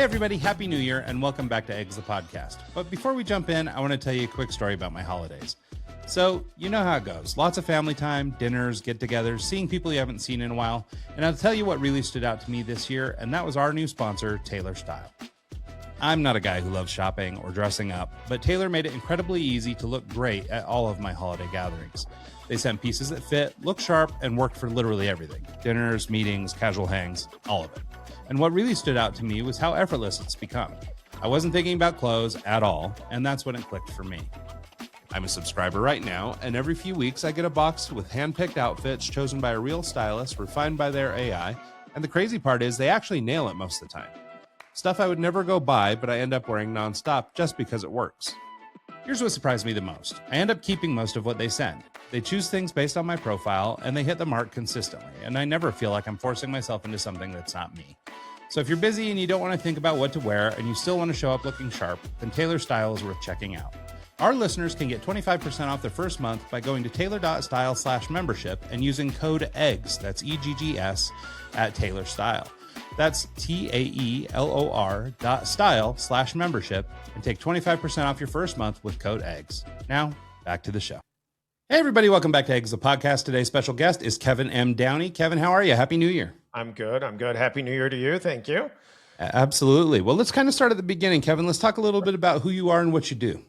everybody, Happy New Year, and welcome back to Eggs the Podcast. But before we jump in, I want to tell you a quick story about my holidays. So, you know how it goes. Lots of family time, dinners, get-togethers, seeing people you haven't seen in a while. And I'll tell you what really stood out to me this year, and that was our new sponsor, Tailor Style. I'm not a guy who loves shopping or dressing up, but Tailor made it incredibly easy to look great at all of my holiday gatherings. They sent pieces that fit, looked sharp, and worked for literally everything. Dinners, meetings, casual hangs, all of it. And what really stood out to me was how effortless it's become. I wasn't thinking about clothes at all, and that's when it clicked for me. I'm a subscriber right now, and every few weeks I get a box with hand-picked outfits chosen by a real stylist, refined by their AI, and the crazy part is they actually nail it most of the time. Stuff I would never go buy, but I end up wearing nonstop just because it works. Here's what surprised me the most. I end up keeping most of what they send. They choose things based on my profile, and they hit the mark consistently, and I never feel like I'm forcing myself into something that's not me. So if you're busy and you don't want to think about what to wear, and you still want to show up looking sharp, then Tailor Style is worth checking out. Our listeners can get 25% off their first month by going to tailor.style/membership and using code EGGS, that's EGGS, at Tailor Style. That's TAELOR.style/membership and take 25% off your first month with code EGGS. Now, back to the show. Hey, everybody. Welcome back to Eggs, the podcast. Today's special guest is Kevin M. Downey. Kevin, how are you? Happy New Year. I'm good. Happy New Year to you. Thank you. Absolutely. Well, let's kind of start at the beginning, Kevin. Let's talk a little bit about who you are and what you do.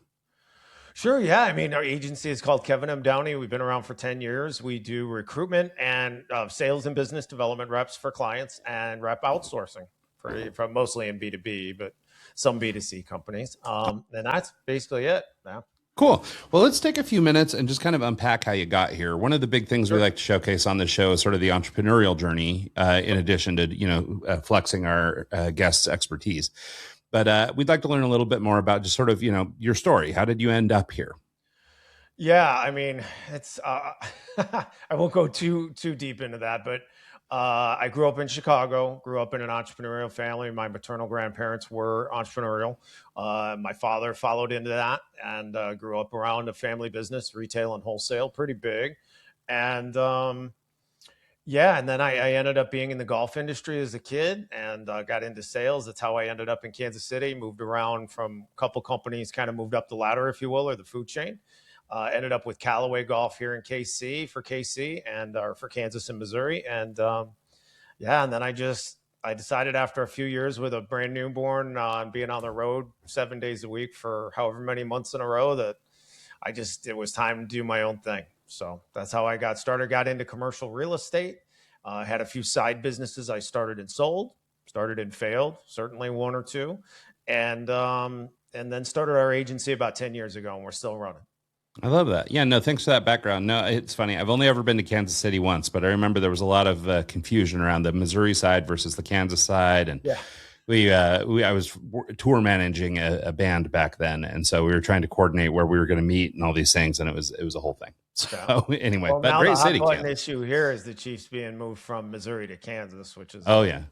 Sure. Yeah. I mean, our agency is called Kevin M. Downey. We've been around for 10 years. We do recruitment and sales and business development reps for clients and rep outsourcing for mostly in B2B, but some B2C companies. And that's basically it. Yeah. Cool. Well, let's take a few minutes and just kind of unpack how you got here. One of the big things we like to showcase on this show is sort of the entrepreneurial journey, in addition to, flexing our guests' expertise. But we'd like to learn a little bit more about just sort of, your story. How did you end up here? Yeah, I mean, it's I won't go too deep into that, but I grew up in Chicago, grew up in an entrepreneurial family. My maternal grandparents were entrepreneurial. My father followed into that and grew up around a family business, retail and wholesale, pretty big. And and then I ended up being in the golf industry as a kid and got into sales. That's how I ended up in Kansas City, moved around from a couple companies, kind of moved up the ladder, if you will, or the food chain. Ended up with Callaway Golf here in KC and for Kansas and Missouri. And and then I decided after a few years with a brand newborn and being on the road 7 days a week for however many months in a row that it was time to do my own thing. So that's how I got started, got into commercial real estate, had a few side businesses I started and sold, started and failed, certainly one or two. And then started our agency about 10 years ago and we're still running. I love that. Yeah, no, thanks for that background. No, it's funny. I've only ever been to Kansas City once, but I remember there was a lot of confusion around the Missouri side versus the Kansas side. And I was tour managing a band back then. And so we were trying to coordinate where we were going to meet and all these things. And it was a whole thing. So anyway, well, but now great the city. Hot button issue here is the Chiefs being moved from Missouri to Kansas, which is yeah.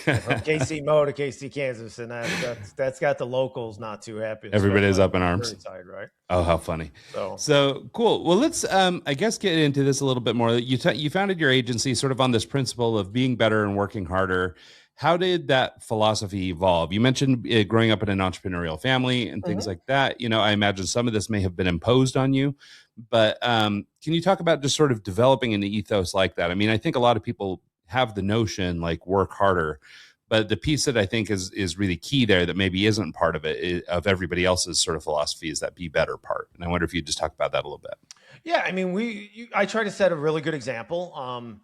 From KC Mo to KC Kansas, and that's got the locals not too happy. Everybody's up in arms. Side, right? Oh, how funny! So cool. Well, let's I guess get into this a little bit more. You founded your agency sort of on this principle of being better and working harder. How did that philosophy evolve? You mentioned growing up in an entrepreneurial family and things like that. I imagine some of this may have been imposed on you, but can you talk about just sort of developing an ethos like that? I mean, I think a lot of people have the notion like work harder, but the piece that I think is really key there that maybe isn't part of it, of everybody else's sort of philosophy, is that be better part. And I wonder if you just talk about that a little bit. Yeah. I mean, I try to set a really good example. I'm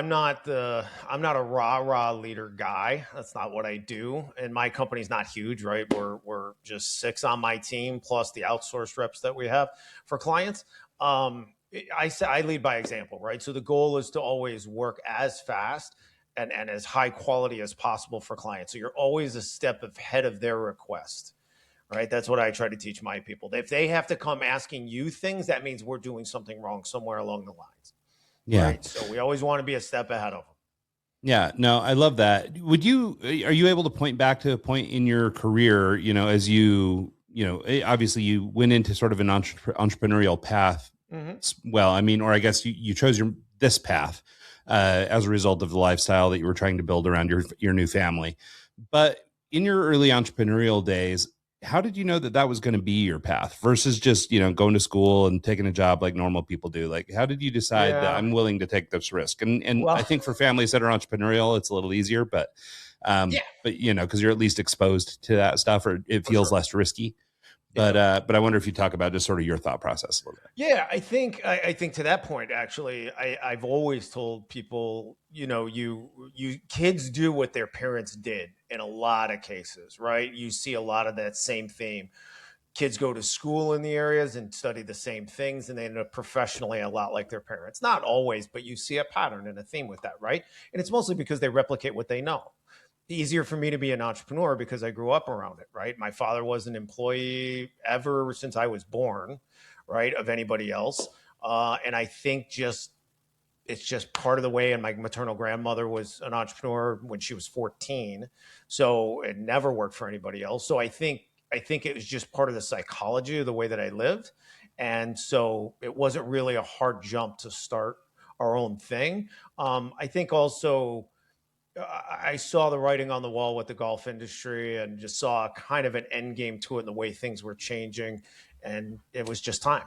not a rah leader guy. That's not what I do. And my company's not huge, right? We're just 6 on my team plus the outsourced reps that we have for clients. I lead by example, right? So the goal is to always work as fast and as high quality as possible for clients. So you're always a step ahead of their request, right? That's what I try to teach my people. If they have to come asking you things, that means we're doing something wrong somewhere along the lines. Yeah. Right? So we always want to be a step ahead of them. Yeah, no, I love that. Are you able to point back to a point in your career, as obviously you went into sort of an entrepreneurial path. Well, I mean, or I guess you chose this path as a result of the lifestyle that you were trying to build around your new family. But in your early entrepreneurial days, how did you know that that was going to be your path versus just, going to school and taking a job like normal people do? Like, how did you decide that Yeah. I'm willing to take this risk? And I Well, think for families that are entrepreneurial, it's a little easier, yeah, but because you're at least exposed to that stuff, or it for feels sure. less risky. Yeah. But I wonder if you talk about just sort of your thought process a little bit. Yeah, I think to that point, actually, I've always told people, you kids do what their parents did in a lot of cases, right? You see a lot of that same theme. Kids go to school in the areas and study the same things, and they end up professionally a lot like their parents. Not always, but you see a pattern and a theme with that, right? And it's mostly because they replicate what they know. Easier for me to be an entrepreneur because I grew up around it, right? My father was an employee ever since I was born, right, of anybody else. And I think just it's just part of the way. And my maternal grandmother was an entrepreneur when she was 14, so it never worked for anybody else. So I think it was just part of the psychology of the way that I lived, and so it wasn't really a hard jump to start our own thing. I think also I saw the writing on the wall with the golf industry and just saw kind of an end game to it and the way things were changing. And it was just time,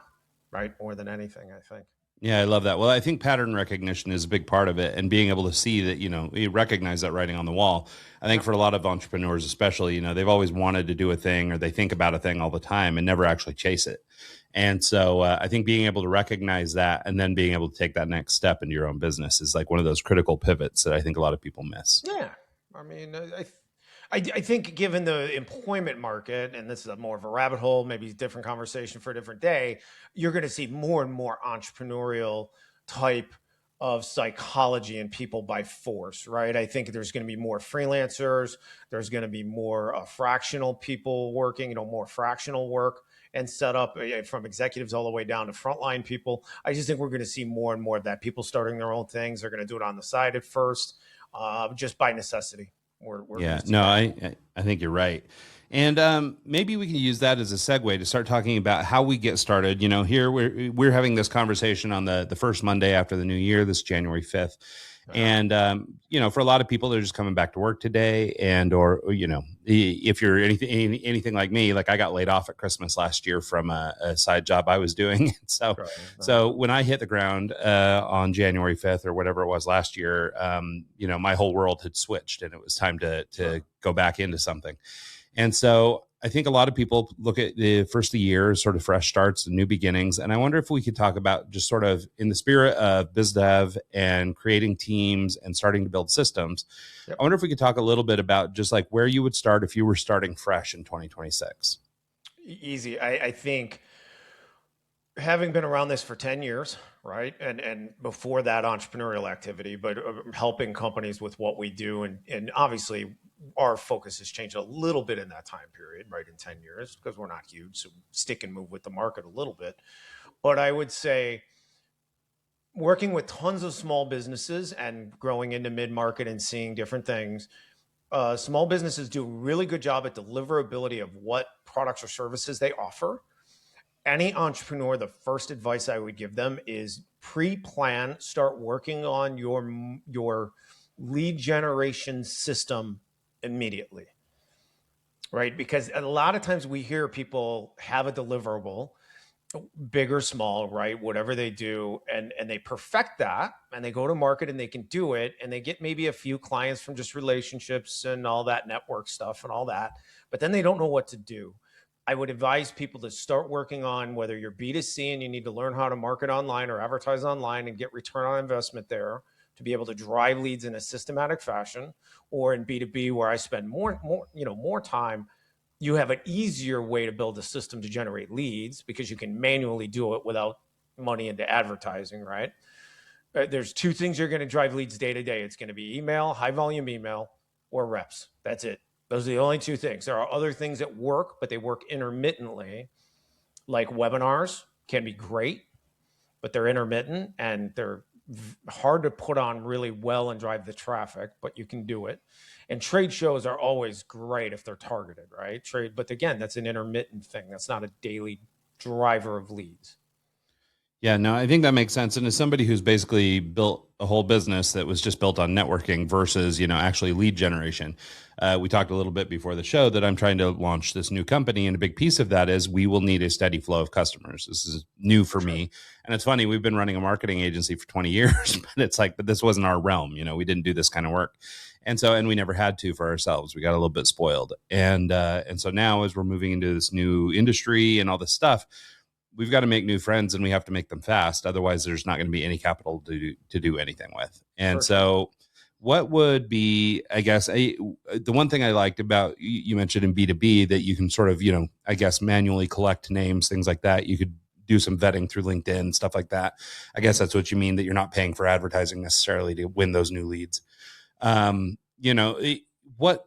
right? More than anything, I think. Yeah, I love that. Well, I think pattern recognition is a big part of it, and being able to see that, you recognize that writing on the wall. I think Yep. for a lot of entrepreneurs, especially, they've always wanted to do a thing, or they think about a thing all the time and never actually chase it. And so I think being able to recognize that and then being able to take that next step into your own business is like one of those critical pivots that I think a lot of people miss. Yeah. I mean, I think given the employment market, and this is a more of a rabbit hole, maybe a different conversation for a different day, you're going to see more and more entrepreneurial type of psychology in people by force, right? I think there's going to be more freelancers. There's going to be more fractional people working, more fractional work and set up from executives all the way down to frontline people. I just think we're going to see more and more of that. People starting their own things. They're going to do it on the side at first, just by necessity. We're going Yeah, to see no, that. I think you're right. And maybe we can use that as a segue to start talking about how we get started. Here we're having this conversation on the first Monday after the new year, this January 5th. Uh-huh. And for a lot of people, they're just coming back to work today, and or if you're anything like me, like I got laid off at Christmas last year from a side job I was doing. so Right. so when I hit the ground on January 5th or whatever it was last year, my whole world had switched, and it was time to Sure. go back into something. And so I think a lot of people look at the first of the year as sort of fresh starts and new beginnings. And I wonder if we could talk about, just sort of in the spirit of biz dev and creating teams and starting to build systems, Yep. I wonder if we could talk a little bit about just like where you would start if you were starting fresh in 2026. Easy. I think having been around this for 10 years, right? And before that entrepreneurial activity, but helping companies with what we do. And obviously our focus has changed a little bit in that time period, right? In 10 years, because we're not huge. So stick and move with the market a little bit. But I would say working with tons of small businesses and growing into mid-market and seeing different things, small businesses do a really good job at deliverability of what products or services they offer. Any entrepreneur, the first advice I would give them is pre-plan, start working on your lead generation system immediately, right? Because a lot of times we hear people have a deliverable, big or small, right? Whatever they do, and they perfect that, and they go to market and they can do it, and they get maybe a few clients from just relationships and all that network stuff and all that, but then they don't know what to do. I would advise people to start working on whether you're B2C and you need to learn how to market online or advertise online and get return on investment there to be able to drive leads in a systematic fashion, or in B2B where I spend more time. You have an easier way to build a system to generate leads because you can manually do it without money into advertising, right? There's two things you're going to drive leads day to day. It's going to be email, high volume email, or reps. That's it. Those are the only two things. There are other things that work, but they work intermittently. Like webinars can be great, but they're intermittent and they're hard to put on really well and drive the traffic, but you can do it. And trade shows are always great if they're targeted, right? But again, that's an intermittent thing. That's not a daily driver of leads. Yeah, no, I think that makes sense. And as somebody who's basically built a whole business that was just built on networking versus, actually lead generation, we talked a little bit before the show that I'm trying to launch this new company. And a big piece of that is we will need a steady flow of customers. This is new for Sure. me. And it's funny, we've been running a marketing agency for 20 years, but this wasn't our realm. We didn't do this kind of work. And we never had to for ourselves. We got a little bit spoiled. And so now as we're moving into this new industry and all this stuff, we've got to make new friends and we have to make them fast. Otherwise, there's not going to be any capital to do anything with. And For sure. so, what would be, I guess, the one thing I liked about you mentioned in B2B that you can sort of, I guess, manually collect names, things like that. You could do some vetting through LinkedIn, stuff like that. I guess that's what you mean, that you're not paying for advertising necessarily to win those new leads. What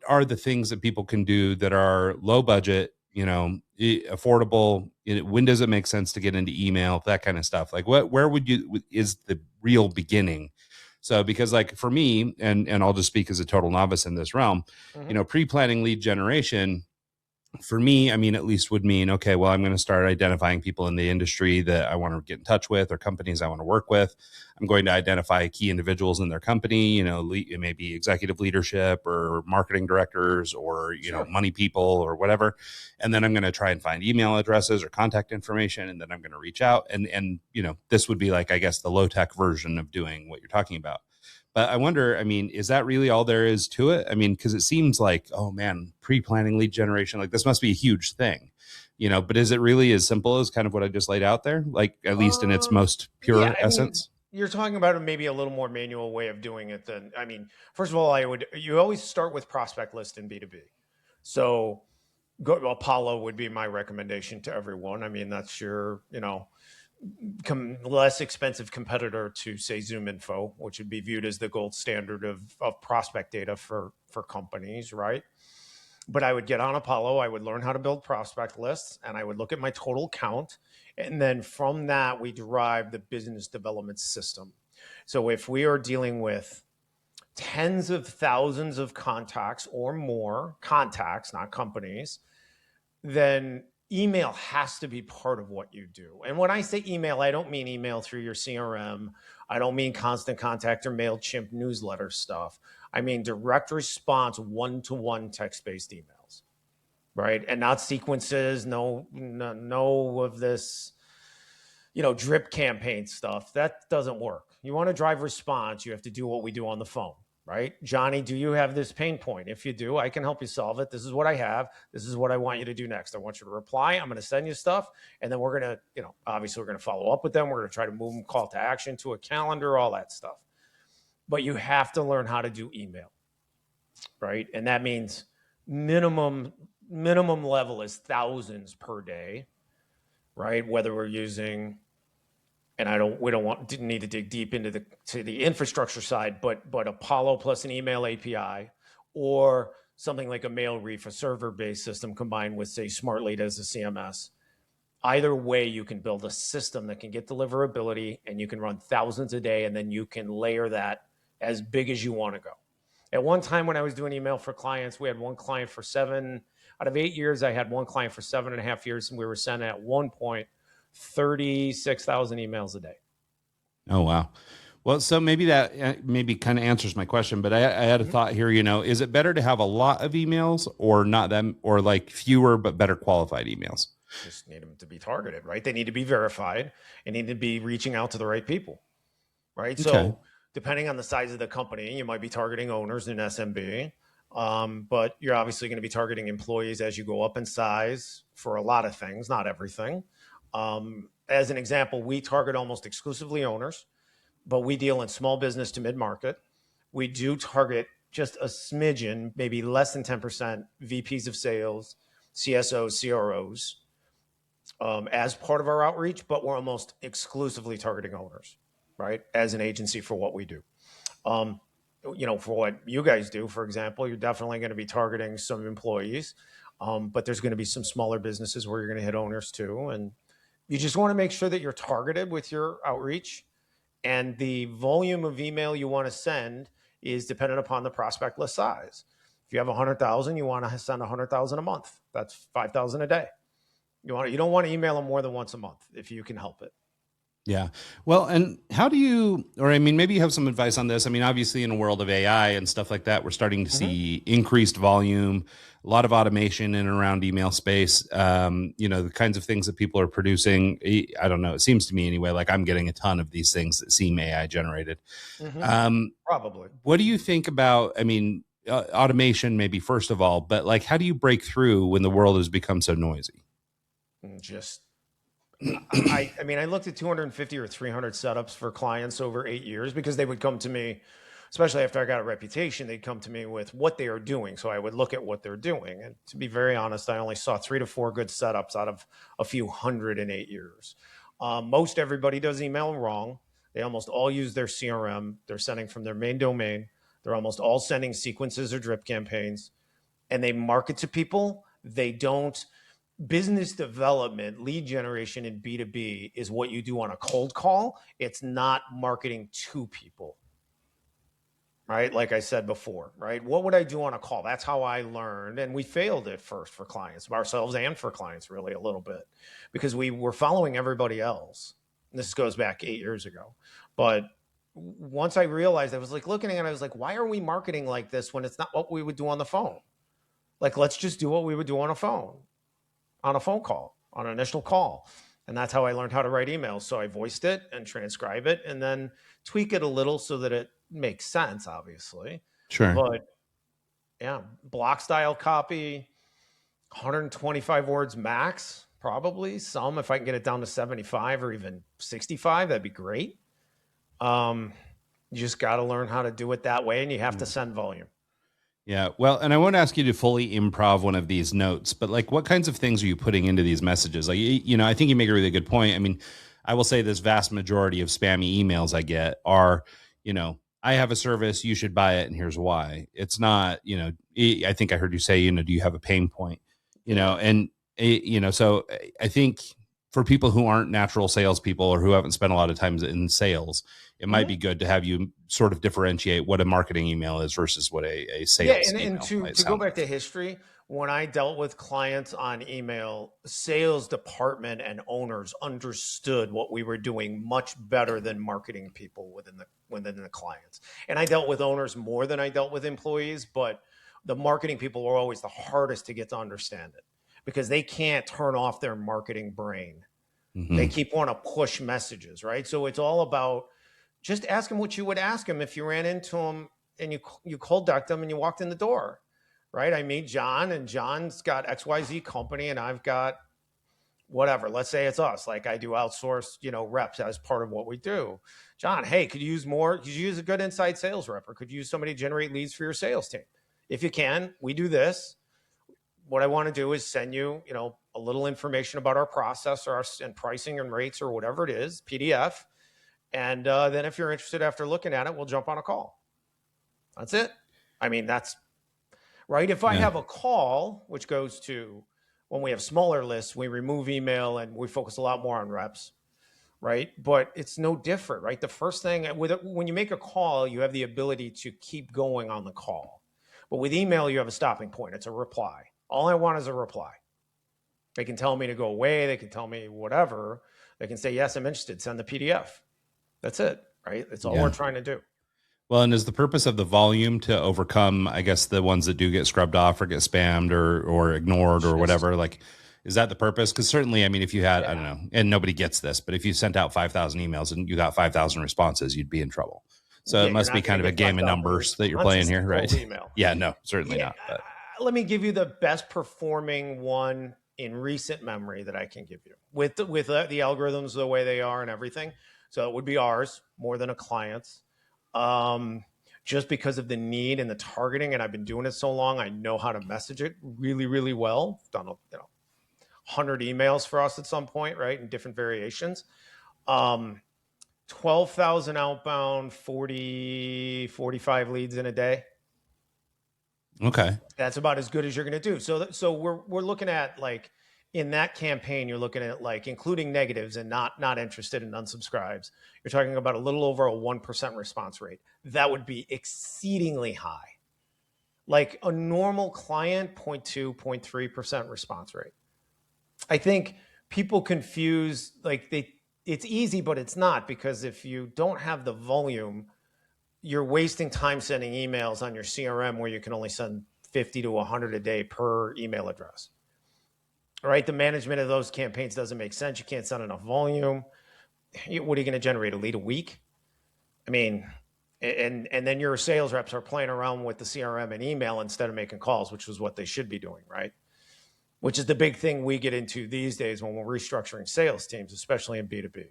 are the things that people can do that are low budget, affordable? When does it make sense to get into email, that kind of stuff? Like where is the real beginning? So, because like for me, and I'll just speak as a total novice in this realm, Mm-hmm. pre-planning lead generation for me, I mean, at least would mean, okay, well, I'm going to start identifying people in the industry that I want to get in touch with or companies I want to work with. I'm going to identify key individuals in their company, it may be executive leadership or marketing directors or, Sure. money people or whatever. And then I'm going to try and find email addresses or contact information. And then I'm going to reach out and, this would be like, I guess, the low tech version of doing what you're talking about. But I wonder, I mean, is that really all there is to it? I mean, because it seems like, oh man, pre-planning lead generation, like this must be a huge thing, but is it really as simple as kind of what I just laid out there? Like at least in its most Yeah, pure I mean, essence? you're talking about maybe a little more manual way of doing it than, I mean, first of all, you always start with prospect list in B2B. So Apollo would be my recommendation to everyone. I mean, that's your, less expensive competitor to say Zoom Info, which would be viewed as the gold standard of prospect data for companies, right? But I would get on Apollo, I would learn how to build prospect lists, and I would look at my total count. And then from that, we derive the business development system. So if we are dealing with tens of thousands of contacts or more, contacts, not companies, then email has to be part of what you do. And when I say email, I don't mean email through your CRM. I don't mean Constant Contact or MailChimp newsletter stuff. I mean direct response, one-to-one text-based emails, right? And not sequences, no of this, drip campaign stuff. That doesn't work. You want to drive response, you have to do what we do on the phone, right? Johnny, do you have this pain point? If you do, I can help you solve it. This is what I have. This is what I want you to do next. I want you to reply. I'm going to send you stuff. And then we're going to, obviously we're going to follow up with them. We're going to try to move them call to action to a calendar, all that stuff. But you have to learn how to do email, right? And that means minimum level is thousands per day, right? Whether we're using, and we don't need to dig deep into the infrastructure side, but Apollo plus an email API, or something like a MailReef, a server-based system combined with, say, SmartLead as a CMS. Either way, you can build a system that can get deliverability, and you can run thousands a day, and then you can layer that as big as you want to go. At one time when I was doing email for clients, we had one client for out of 8 years, I had one client for 7.5 years, and we were sending at one point 36,000 emails a day. Oh, wow. Well, so maybe that maybe kind of answers my question, but I had a thought here, is it better to have a lot of emails or not them, or like fewer, but better qualified emails? Just need them to be targeted, right? They need to be verified and need to be reaching out to the right people, right? Okay. So depending on the size of the company, you might be targeting owners in SMB, but you're obviously going to be targeting employees as you go up in size for a lot of things, not everything. As an example, we target almost exclusively owners, but we deal in small business to mid-market. We do target just a smidgen, maybe less than 10% VPs of sales, CSOs, CROs, as part of our outreach, but we're almost exclusively targeting owners, right? As an agency for what we do. For what you guys do, for example, you're definitely going to be targeting some employees, but there's going to be some smaller businesses where you're going to hit owners too. And you just want to make sure that you're targeted with your outreach, and the volume of email you want to send is dependent upon the prospect list size. If you have 100,000, you want to send 100,000 a month. That's 5,000 a day. You don't want to email them more than once a month if you can help it. Yeah. Well, and how do you, or I mean, maybe you have some advice on this. I mean, obviously, in a world of AI and stuff like that, we're starting to Hmm. see increased volume, a lot of automation in and around email space. The kinds of things that people are producing. I don't know. It seems to me anyway, like I'm getting a ton of these things that seem AI generated. Hmm. Um, Probably. what do you think about, I mean, automation, maybe first of all, but like, how do you break through when the world has become so noisy? Just I mean, I looked at 250 or 300 setups for clients over 8 years because they would come to me, especially after I got a reputation, they'd come to me with what they are doing. So I would look at what they're doing. And to be very honest, I only saw 3 to 4 good setups out of a few hundred in 8 years. Most everybody does email wrong. They almost all use their CRM. They're sending from their main domain. They're almost all sending sequences or drip campaigns, and they market to people. They don't. Business development, lead generation in B2B is what you do on a cold call. It's not marketing to people, right? Like I said before, right? What would I do on a call? That's how I learned. And we failed at first for clients, ourselves and for clients, really, a little bit, because we were following everybody else. And this goes back 8 years ago. But once I realized, I was like looking at it, I was like, why are we marketing like this when it's not what we would do on the phone? Like, let's just do what we would do on a phone call, on an initial call. And that's how I learned how to write emails. So I voiced it and transcribe it and then tweak it a little so that it makes sense, obviously. Sure. But yeah, block style copy, 125 words max, probably. Some, if I can get it down to 75 or even 65, that'd be great. You just got to learn how to do it that way, and you have to send volume. Yeah. Well, and I won't ask you to fully improv one of these notes, but like what kinds of things are you putting into these messages? Like, I think you make a really good point. I mean, I will say this vast majority of spammy emails I get are, I have a service, you should buy it, and here's why. It's not, I think I heard you say, do you have a pain point? Yeah. And, so I think for people who aren't natural salespeople or who haven't spent a lot of time in sales, it might be Mhm. good to have you sort of differentiate what a marketing email is versus what a Yeah, sales and email to might go sound back to like. history, when I dealt with clients on email, sales department and owners understood what we were doing much better than marketing people within the clients. And I dealt with owners more than I dealt with employees, but the marketing people were always the hardest to get to understand it because they can't turn off their marketing brain. They Hmm. keep wanting to push messages, right? So it's all about just ask them what you would ask them if you ran into them and you cold ducked them and you walked in the door, right? I meet John and John's got XYZ company and I've got whatever. Let's say it's us. Like I do outsource, reps as part of what we do. John, hey, could you use more? Could you use a good inside sales rep or could you use somebody to generate leads for your sales team? If you can, we do this. What I want to do is send you, a little information about our process and pricing and rates or whatever it is, PDF. And then if you're interested after looking at it, we'll jump on a call. That's it. I mean, that's right. If I Yeah. have a call, which goes to when we have smaller lists, we remove email and we focus a lot more on reps, right? But it's no different, right? The first thing when you make a call, you have the ability to keep going on the call. But with email, you have a stopping point. It's a reply. All I want is a reply. They can tell me to go away. They can tell me whatever. They can say, yes, I'm interested. Send the PDF. That's it, right? That's all we're Yeah. trying to do. Well, and is the purpose of the volume to overcome, I guess, the ones that do get scrubbed off or get spammed or ignored or Just, whatever? Like, is that the purpose? Because certainly, I mean, if you had, I don't yeah. know, and nobody gets this, but if you sent out 5,000 emails and you got 5,000 responses, you'd be in trouble. So Yeah, it you're must be not going kind to of a get game of 5,000 numbers that you're playing responses to here, cold right? email. Yeah, no, certainly Yeah. not. But Let me give you the best performing one in recent memory that I can give you with the algorithms the way they are and everything. So it would be ours more than a client's. Just because of the need and the targeting, and I've been doing it so long, I know how to message it really, really well. Done 100 emails for us at some point, right? In different variations. 12,000 outbound, 45 leads in a day. okay. That's about as good as you're going to do. So we're looking at like in that campaign, you're looking at like including negatives and not interested and unsubscribes. You're talking about a little over a 1% response rate. That would be exceedingly high. Like a normal client, 0.2, 0.3% response rate. I think people confuse like it's easy, but it's not, because if you don't have the volume, you're wasting time sending emails on your CRM where you can only send 50 to 100 a day per email address. Right? The management of those campaigns doesn't make sense. You can't send enough volume. What are you going to generate? A lead a week? I mean, and then your sales reps are playing around with the CRM and email instead of making calls, which was what they should be doing, right? Which is the big thing we get into these days when we're restructuring sales teams, especially in B2B.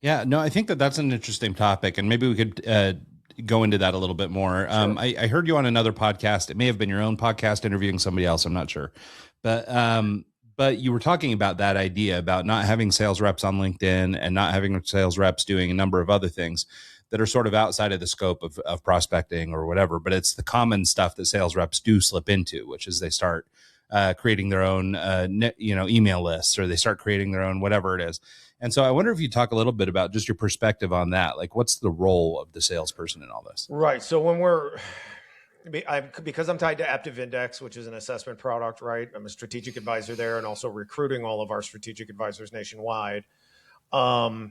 Yeah, no, I think that that's an interesting topic, and maybe we could go into that a little bit more. Sure. I heard you on another podcast. It may have been your own podcast interviewing somebody else. I'm not sure, but you were talking about that idea about not having sales reps on LinkedIn and not having sales reps doing a number of other things that are sort of outside of the scope of prospecting or whatever. But it's the common stuff that sales reps do slip into, which is they start creating their own, email lists, or they start creating their own whatever it is. And so I wonder if you talk a little bit about just your perspective on that. Like, what's the role of the salesperson in all this? Right. So because I'm tied to Aptiv Index, which is an assessment product, right? I'm a strategic advisor there, and also recruiting all of our strategic advisors nationwide. I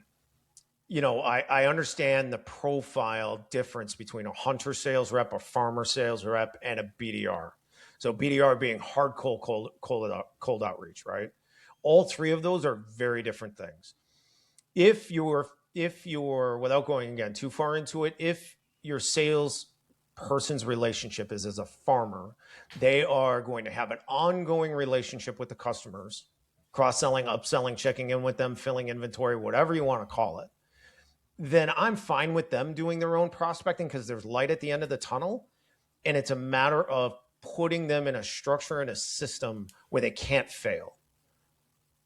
understand the profile difference between a hunter sales rep, a farmer sales rep, and a BDR. So BDR being hard cold outreach, right? All three of those are very different things. If you're, without going again too far into it, if your sales person's relationship is as a farmer, they are going to have an ongoing relationship with the customers, cross-selling, upselling, checking in with them, filling inventory, whatever you want to call it, then I'm fine with them doing their own prospecting because there's light at the end of the tunnel. And it's a matter of putting them in a structure and a system where they can't fail.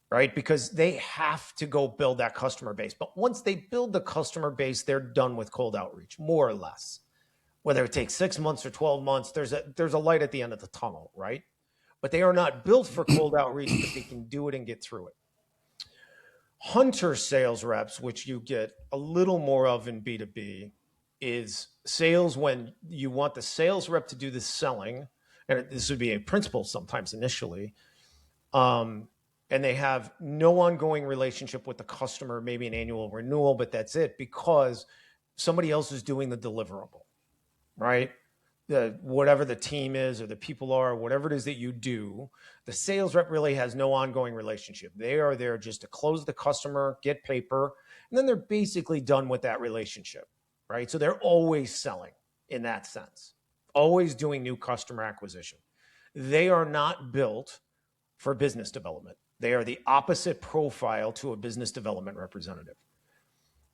Right? Because they have to go build that customer base. But once they build the customer base, they're done with cold outreach, more or less. Whether it takes 6 months or 12 months, there's a light at the end of the tunnel, right? But they are not built for cold outreach, but they can do it and get through it. Hunter sales reps, which you get a little more of in B2B, is sales when you want the sales rep to do the selling, and this would be a principal sometimes initially, and they have no ongoing relationship with the customer, maybe an annual renewal, but that's it, because somebody else is doing the deliverable, right? Whatever the team is or the people are, whatever it is that you do, the sales rep really has no ongoing relationship. They are there just to close the customer, get paper, and then they're basically done with that relationship, right? So they're always selling in that sense, always doing new customer acquisition. They are not built for business development. They are the opposite profile to a business development representative.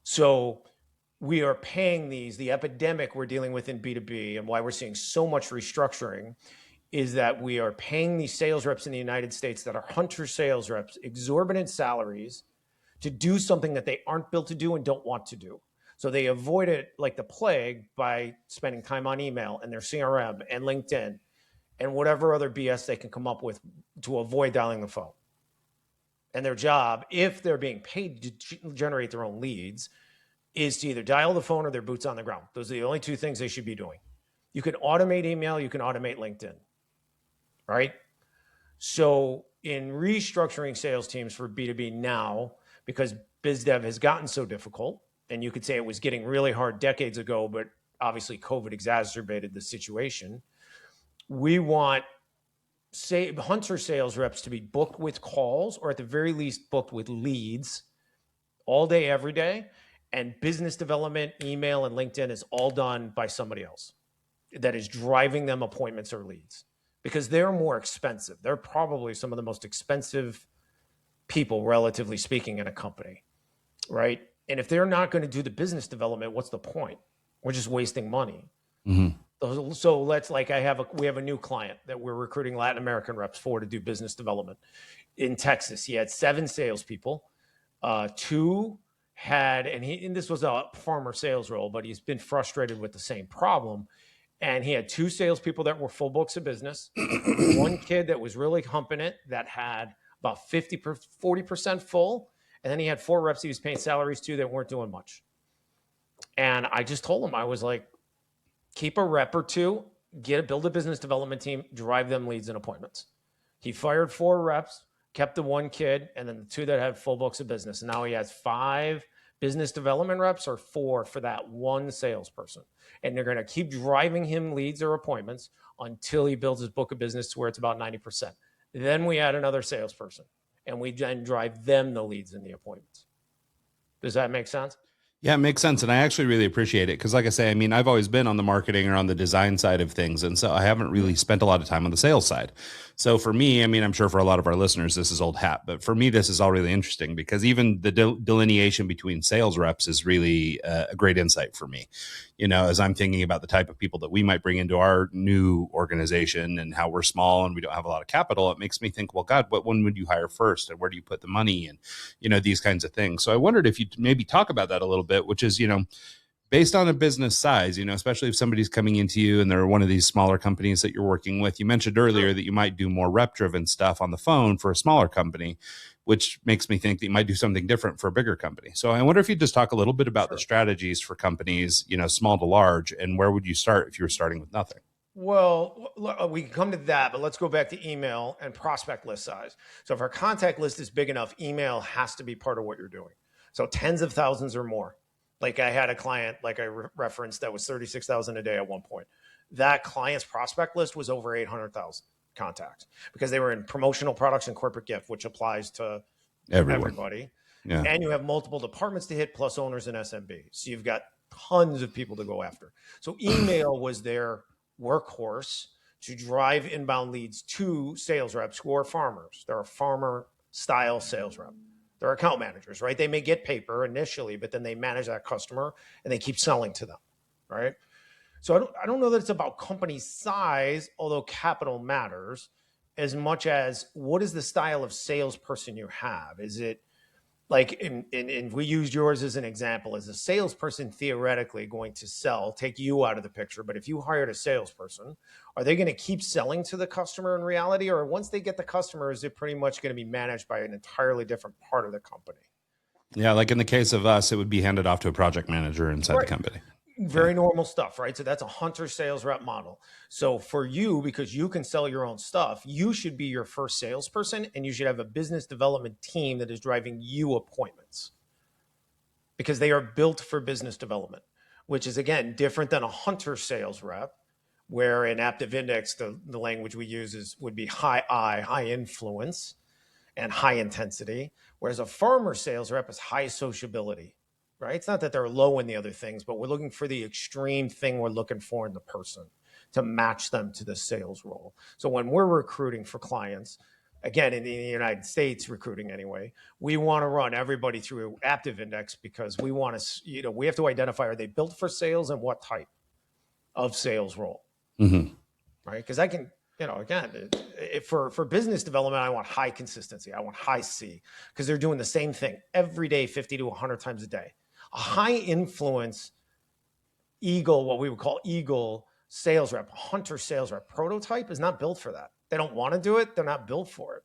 So we are paying the epidemic we're dealing with in B2B, and why we're seeing so much restructuring is that we are paying these sales reps in the United States that are hunter sales reps exorbitant salaries to do something that they aren't built to do and don't want to do. So they avoid it like the plague by spending time on email and their CRM and LinkedIn and whatever other BS they can come up with to avoid dialing the phone. And their job, if they're being paid to generate their own leads, is to either dial the phone or their boots on the ground. Those are the only two things they should be doing. You can automate email, you can automate LinkedIn, right? So in restructuring sales teams for B2B now, because biz dev has gotten so difficult, and you could say it was getting really hard decades ago, but obviously COVID exacerbated the situation. We want hunter sales reps to be booked with calls, or at the very least booked with leads all day, every day. And business development, email, and LinkedIn is all done by somebody else that is driving them appointments or leads, because they're more expensive. They're probably some of the most expensive people, relatively speaking, in a company, right? And if they're not going to do the business development, what's the point? We're just wasting money. Mm-hmm. So we have a new client that we're recruiting Latin American reps for to do business development in Texas. He had 7 salespeople, 2 and this was a farmer sales role, but he's been frustrated with the same problem. And he had 2 salespeople that were full books of business, 1 kid that was really humping it that had about 40% full. And then he had 4 reps he was paying salaries to that weren't doing much. And I just told him, I was like, keep a rep or 2, build a business development team, drive them leads and appointments. He fired 4 reps, kept the one kid, and then the two that had full books of business. And now he has 5 business development reps or 4 for that one salesperson. And they're going to keep driving him leads or appointments until he builds his book of business to where it's about 90%. Then we add another salesperson, and we then drive them the leads and the appointments. Does that make sense? Yeah, it makes sense. And I actually really appreciate it because, like I say, I mean, I've always been on the marketing or on the design side of things. And so I haven't really spent a lot of time on the sales side. So for me, I mean, I'm sure for a lot of our listeners, this is old hat. But for me, this is all really interesting because even the delineation between sales reps is really a great insight for me. You know, as I'm thinking about the type of people that we might bring into our new organization and how we're small and we don't have a lot of capital, it makes me think, well, God, what one would you hire first? And where do you put the money? And, you know, these kinds of things. So I wondered if you'd maybe talk about that a little bit, which is, you know, based on a business size, you know, especially if somebody's coming into you and they're one of these smaller companies that you're working with. You mentioned earlier that you might do more rep driven stuff on the phone for a smaller company, which makes me think that you might do something different for a bigger company. So I wonder if you just talk a little bit about the strategies for companies, you know, small to large, and where would you start if you were starting with nothing? Well, we can come to that, but let's go back to email and prospect list size. So if our contact list is big enough, email has to be part of what you're doing. So tens of thousands or more. Like I had a client, like I referenced, that was 36,000 a day at one point. That client's prospect list was over 800,000 contacts because they were in promotional products and corporate gift, which applies to everybody. Yeah. And you have multiple departments to hit plus owners and SMB. So you've got tons of people to go after. So email was their workhorse to drive inbound leads to sales reps who are farmers. They're a farmer style sales rep. They're account managers, right? They may get paper initially, but then they manage that customer and they keep selling to them, right? So I don't know that it's about company size, although capital matters, as much as what is the style of salesperson you have? Is it like, and we used yours as an example, as a salesperson theoretically going to sell, take you out of the picture, but if you hired a salesperson, are they going to keep selling to the customer in reality? Or once they get the customer, is it pretty much going to be managed by an entirely different part of the company? Yeah, like in the case of us, it would be handed off to a project manager inside the company. Very normal stuff, right? So that's a hunter sales rep model. So for you, because you can sell your own stuff, you should be your first salesperson and you should have a business development team that is driving you appointments because they are built for business development, which is, again, different than a hunter sales rep, where in Aptive Index, the language we use would be high influence and high intensity, whereas a farmer sales rep is high sociability. Right? It's not that they're low in the other things, but we're looking for the extreme thing we're looking for in the person to match them to the sales role. So when we're recruiting for clients, again, in the United States, recruiting anyway, we want to run everybody through Aptive Index because we want to, we have to identify, are they built for sales and what type of sales role? Mm-hmm. Right? Because I can, again, for business development, I want high consistency. I want high C because they're doing the same thing every day, 50 to 100 times a day. A high influence eagle, what we would call eagle sales rep, hunter sales rep prototype is not built for that. They don't want to do it. They're not built for it.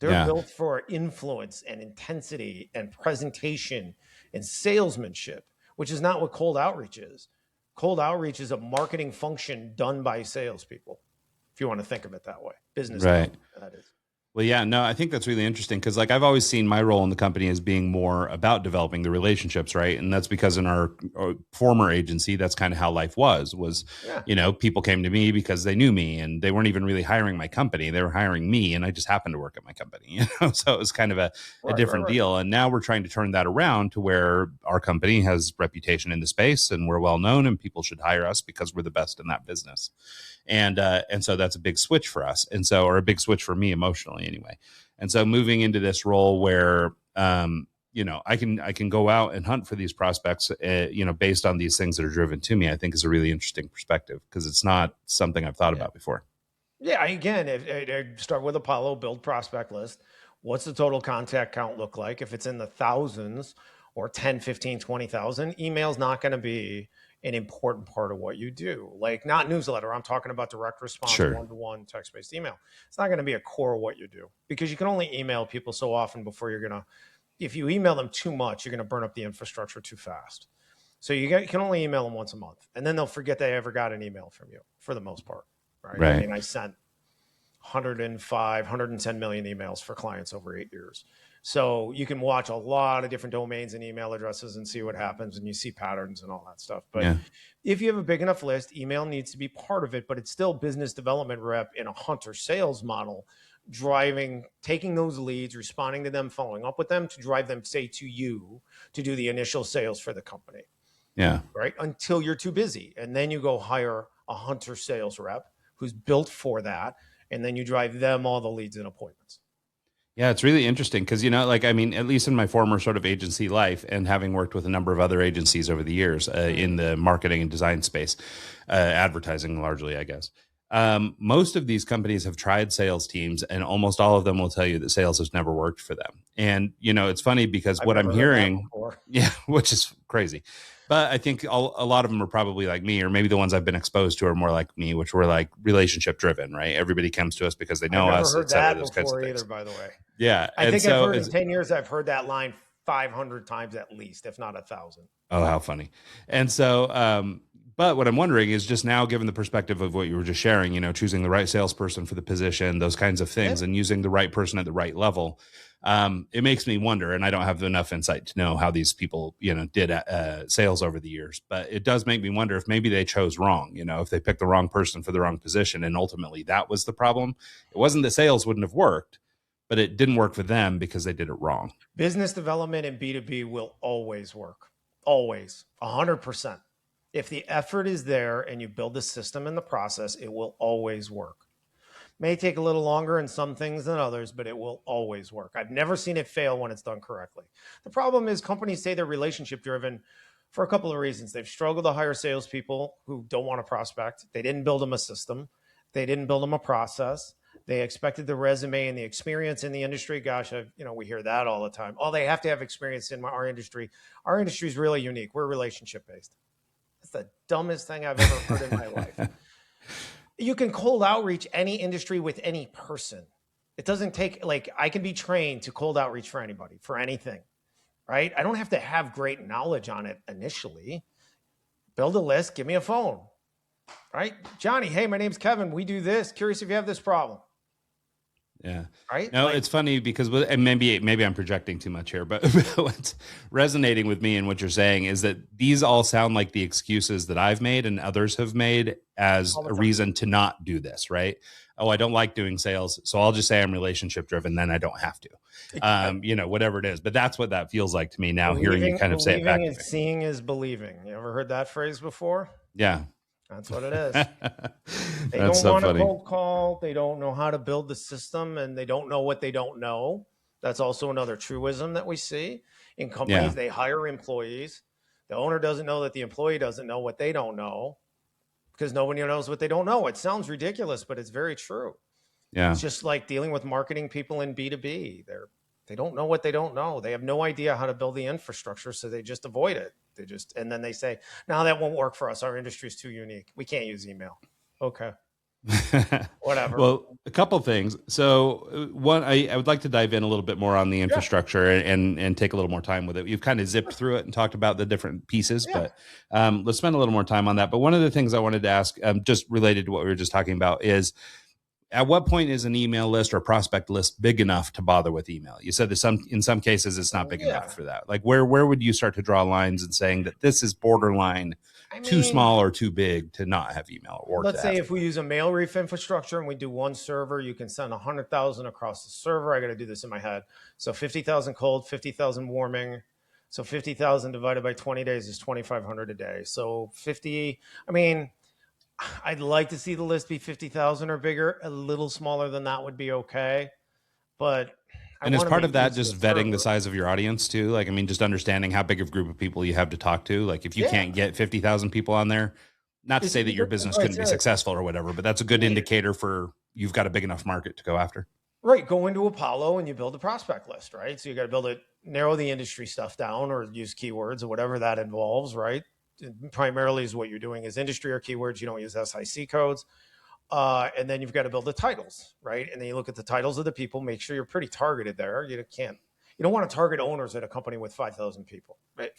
They're built for influence and intensity and presentation and salesmanship, which is not what cold outreach is. Cold outreach is a marketing function done by salespeople, if you want to think of it that way. Business, right? That is. Well, yeah, no, I think that's really interesting because like I've always seen my role in the company as being more about developing the relationships, right? And that's because in our former agency, that's kind of how life was, people came to me because they knew me and they weren't even really hiring my company. They were hiring me and I just happened to work at my company, So it was kind of a different deal. And now we're trying to turn that around to where our company has reputation in the space and we're well known and people should hire us because we're the best in that business. And so that's a big switch for us. And so, or a big switch for me emotionally anyway. And so moving into this role where, I can go out and hunt for these prospects, based on these things that are driven to me, I think is a really interesting perspective because it's not something I've thought about before. Yeah. Again, if start with Apollo, build prospect list. What's the total contact count look like? If it's in the thousands or 10, 15, 20,000, email's not going to be an important part of what you do. Like not newsletter. I'm talking about direct response, one-to-one text-based email. It's not going to be a core of what you do because you can only email people so often before if you email them too much, you're going to burn up the infrastructure too fast. So you can only email them once a month and then they'll forget they ever got an email from you for the most part. Right. I mean, I sent 105, 110 million emails for clients over 8 years. So you can watch a lot of different domains and email addresses and see what happens, and you see patterns and all that stuff. But Yeah. if you have a big enough list, email needs to be part of it, but it's still business development rep in a hunter sales model, taking those leads, responding to them, following up with them to drive them, say, to you to do the initial sales for the company. Yeah. Right. Until you're too busy. And then you go hire a hunter sales rep who's built for that. And then you drive them all the leads and appointments. Yeah, it's really interesting because, like, I mean, at least in my former sort of agency life and having worked with a number of other agencies over the years in the marketing and design space, advertising largely, I guess. Most of these companies have tried sales teams, and almost all of them will tell you that sales has never worked for them. And, it's funny because what I'm hearing, which is crazy. But I think a lot of them are probably like me, or maybe the ones I've been exposed to are more like me, which were like relationship driven, right? Everybody comes to us because they know us. I've never heard that before either, by the way. Yeah. I think I've heard in 10 years, I've heard that line 500 times at least, if not 1,000. Oh, how funny. And so, but what I'm wondering is just now, given the perspective of what you were just sharing, choosing the right salesperson for the position, those kinds of things, and using the right person at the right level. It makes me wonder, and I don't have enough insight to know how these people, did sales over the years, but it does make me wonder if maybe they chose wrong, if they picked the wrong person for the wrong position. And ultimately that was the problem. It wasn't that sales wouldn't have worked, but it didn't work for them because they did it wrong. Business development and B2B will always work. Always. 100%. If the effort is there and you build the system and the process, it will always work. May take a little longer in some things than others, but it will always work. I've never seen it fail when it's done correctly. The problem is companies say they're relationship driven for a couple of reasons. They've struggled to hire salespeople who don't want to prospect. They didn't build them a system. They didn't build them a process. They expected the resume and the experience in the industry. Gosh, we hear that all the time. Oh, they have to have experience in our industry. Our industry is really unique. We're relationship based. It's the dumbest thing I've ever heard in my life. You can cold outreach any industry with any person. It doesn't take, I can be trained to cold outreach for anybody, for anything, right? I don't have to have great knowledge on it initially. Build a list, give me a phone, right? Johnny, hey, my name's Kevin. We do this. Curious if you have this problem. Yeah. Right. No, it's funny because, and maybe I'm projecting too much here, but what's resonating with me and what you're saying is that these all sound like the excuses that I've made and others have made as a reason to not do this. Right. Oh, I don't like doing sales, so I'll just say I'm relationship driven. Then I don't have to, whatever it is. But that's what that feels like to me now, hearing you kind of say it back. Believing is seeing is believing. You ever heard that phrase before? Yeah. That's what it is. They don't want a cold call. They don't know how to build the system, and they don't know what they don't know. That's also another truism that we see in companies. Yeah. They hire employees. The owner doesn't know that the employee doesn't know what they don't know because nobody knows what they don't know. It sounds ridiculous, but it's very true. Yeah. It's just like dealing with marketing people in B2B. They don't know what they don't know. They have no idea how to build the infrastructure, so they just avoid it. And then they say, no, that won't work for us. Our industry is too unique. We can't use email. Okay. Whatever. Well, a couple of things. So one, I would like to dive in a little bit more on the infrastructure and take a little more time with it. You've kind of zipped through it and talked about the different pieces, but let's spend a little more time on that. But one of the things I wanted to ask, just related to what we were just talking about, is at what point is an email list or prospect list big enough to bother with email? You said that in some cases it's not big enough for that. Like where would you start to draw lines and saying that this is borderline too small or too big to not have email? Or let's say if we use a mail reef infrastructure and we do one server, you can send 100,000 across the server. I got to do this in my head. So 50,000 cold, 50,000 warming. So 50,000 divided by 20 days is 2,500 a day. So 50, I'd like to see the list be 50,000 or bigger. A little smaller than that would be okay. But and as part of that, just vetting the size of your audience too. Like, just understanding how big of a group of people you have to talk to. Like if you can't get 50,000 people on there, not to say that your business couldn't be successful or whatever, but that's a good indicator for you've got a big enough market to go after. Right. Go into Apollo and you build a prospect list, right? So you got to build it, narrow the industry stuff down or use keywords or whatever that involves, right? Primarily is what you're doing is industry or keywords. You don't use SIC codes. And then you've got to build the titles, right? And then you look at the titles of the people, make sure you're pretty targeted there. You don't want to target owners at a company with 5,000 people, right?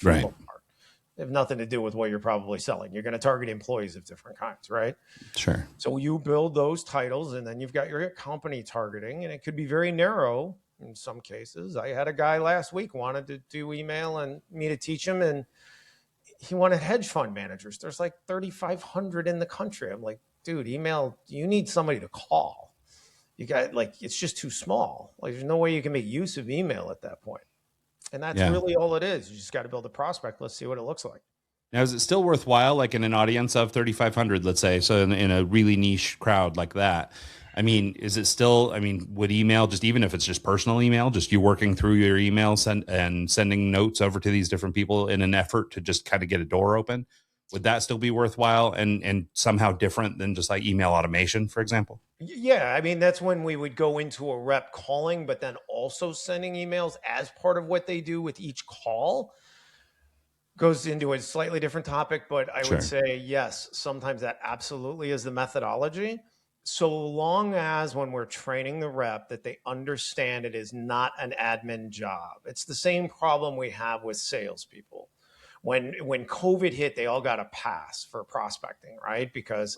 They have nothing to do with what you're probably selling. You're going to target employees of different kinds, right? Sure. So you build those titles, and then you've got your company targeting, and it could be very narrow in some cases. I had a guy last week wanted to do email and me to teach him, and he wanted hedge fund managers. There's like 3,500 in the country. I'm like, dude, email, you need somebody to call. You got like, it's just too small. Like, there's no way you can make use of email at that point. And that's Yeah. really all it is. You just got to build a prospect. Let's see what it looks like. Now, is it still worthwhile, like in an audience of 3,500, let's say, so in a really niche crowd like that? I mean, is it still, I mean, would email, just even if it's just personal email, just you working through your emails and sending notes over to these different people in an effort to just kind of get a door open, would that still be worthwhile and somehow different than just like email automation, for example? Yeah, I mean, that's when we would go into a rep calling, but then also sending emails as part of what they do with each call. Goes into a slightly different topic, but I Sure. would say yes, sometimes that absolutely is the methodology. So long as when we're training the rep that they understand it is not an admin job. It's the same problem we have with salespeople. When COVID hit, they all got a pass for prospecting, right? Because,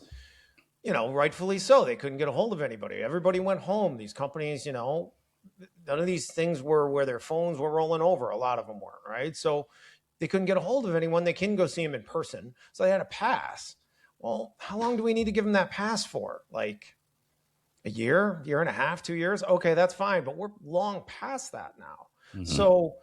you know, rightfully so, they couldn't get a hold of anybody. Everybody went home. These companies, you know, none of these things were where their phones were rolling over. A lot of them weren't, right? So they couldn't get a hold of anyone. They couldn't go see him in person. So they had a pass. Well, how long do we need to give them that pass for? Like a year and a half, 2 years? Okay, that's fine. But we're long past that now. Mm-hmm. So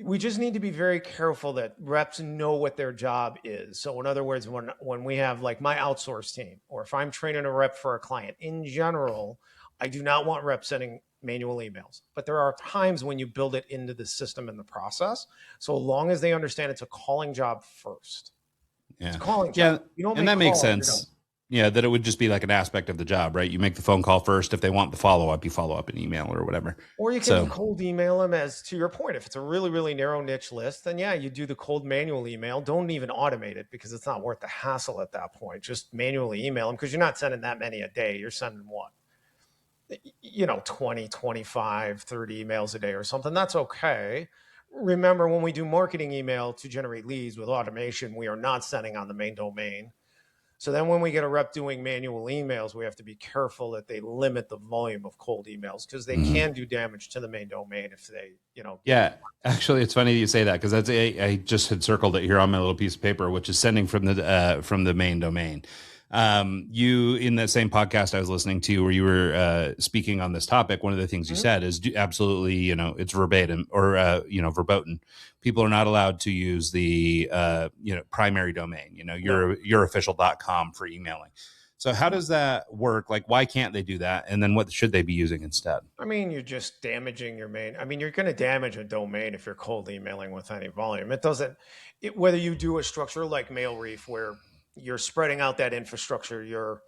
we just need to be very careful that reps know what their job is. So in other words, when we have like my outsource team, or if I'm training a rep for a client in general, I do not want reps sending manual emails. But there are times when you build it into the system and the process. So long as they understand it's a calling job first. Yeah. It's a calling job. Yeah. You don't And that makes sense. Yeah. That it would just be like an aspect of the job, right? You make the phone call first. If they want the follow-up, you follow up in email or whatever. Or you can cold email them, as to your point. If it's a really, really narrow niche list, then yeah, you do the cold manual email. Don't even automate it because it's not worth the hassle at that point. Just manually email them, because you're not sending that many a day. You're sending what? 20, 25, 30 emails a day or something. That's okay. Remember, when we do marketing email to generate leads with automation, we are not sending on the main domain. So then when we get a rep doing manual emails, we have to be careful that they limit the volume of cold emails, because they can do damage to the main domain if they, Yeah, actually, it's funny that you say that, because that's I just had circled it here on my little piece of paper, which is sending from the main domain. You, in that same podcast I was listening to where you were speaking on this topic, one of the things you said is absolutely, it's verbatim or verboten. People are not allowed to use the primary domain, your official.com for emailing. So how does that work? Like, why can't they do that? And then what should they be using instead? I mean, you're just damaging your main. I mean, you're going to damage a domain if you're cold emailing with any volume. It doesn't, whether you do a structure like MailReef where you're spreading out that infrastructure,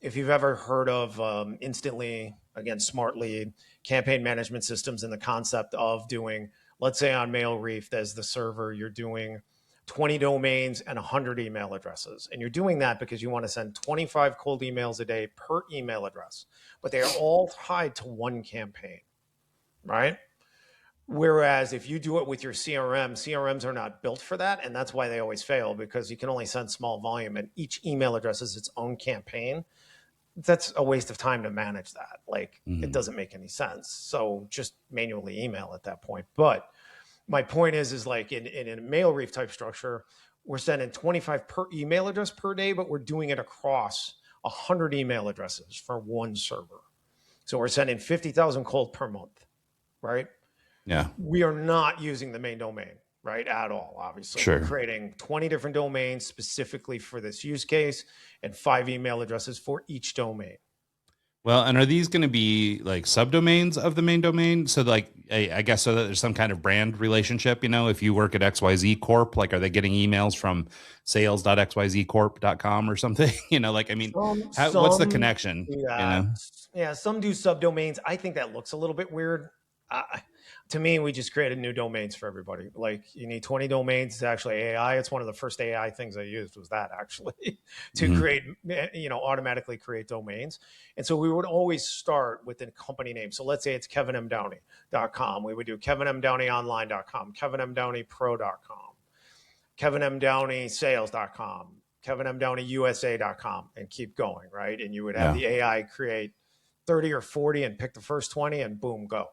if you've ever heard of Instantly, again, Smart Lead, campaign management systems, and the concept of doing, let's say on MailReef, as the server, you're doing 20 domains and 100 email addresses. And you're doing that because you want to send 25 cold emails a day per email address, but they are all tied to one campaign, right? Whereas if you do it with your CRMs are not built for that. And that's why they always fail, because you can only send small volume and each email address is its own campaign. That's a waste of time to manage that. Like, it doesn't make any sense. So just manually email at that point. But my point is like in a MailReef type structure, we're sending 25 per email address per day, but we're doing it across 100 email addresses for one server. So we're sending 50,000 cold per month, right? Yeah. We are not using the main domain, right, at all, obviously. Sure. We're creating 20 different domains specifically for this use case and 5 email addresses for each domain. Well, and are these going to be like subdomains of the main domain? So like, I guess so that there's some kind of brand relationship, if you work at XYZ Corp, like, are they getting emails from sales.xyzcorp.com or something? Like, I mean, what's the connection? Yeah. Some do subdomains. I think that looks a little bit weird. To me, we just created new domains for everybody. Like, you need 20 domains. It's actually AI. It's one of the first AI things I used was that, actually, to create, automatically create domains. And so we would always start with a company name. So let's say it's kevinmdowney.com. We would do kevinmdowneyonline.com, kevinmdowneypro.com. kevinmdowneysales.com, kevinmdowneyusa.com, and keep going, right? And you would have Yeah. the AI create 30 or 40 and pick the first 20 and boom, go.